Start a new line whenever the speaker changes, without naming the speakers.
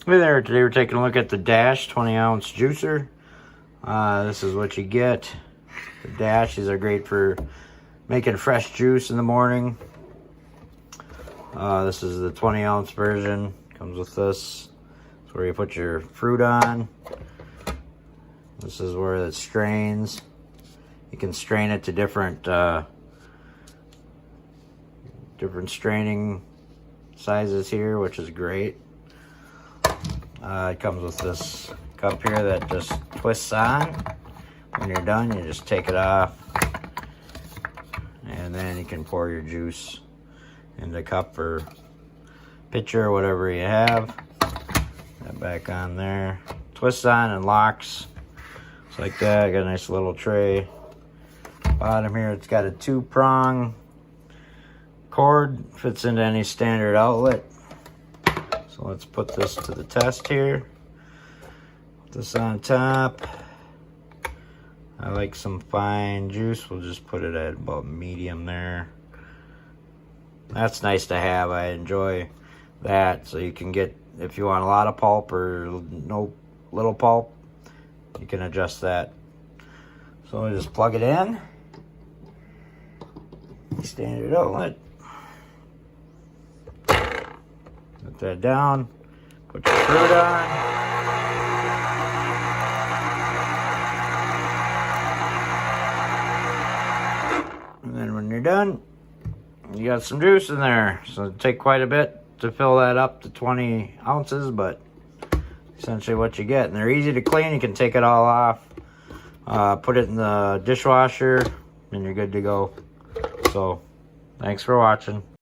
Hey there, today we're taking a look at the Dash 20-ounce juicer. This is what you get. The Dash, these are great for making fresh juice in the morning. This is the 20-ounce version. Comes with this. It's where you put your fruit on. This is where it strains. You can strain it to different straining sizes here, which is great. It comes with this cup here that just twists on. When you're done, you just take it off, and then you can pour your juice in the cup or pitcher or whatever you have. That back on there. Twists on and locks. Just like that. Got a nice little tray. Bottom here, it's got a 2-prong cord. Fits into any standard outlet. So let's put this to the test here. Put this on top. I like some fine juice. We'll just put it at about medium there. That's nice to have. I enjoy that. So you can get, if you want a lot of pulp or no little pulp, you can adjust that. So I just plug it in. Standard outlet. Put that down. Put your fruit on. And then when you're done, you got some juice in there. So it'll take quite a bit to fill that up to 20 ounces, but essentially what you get. And they're easy to clean. You can take it all off. Put it in the dishwasher, and you're good to go. So, thanks for watching.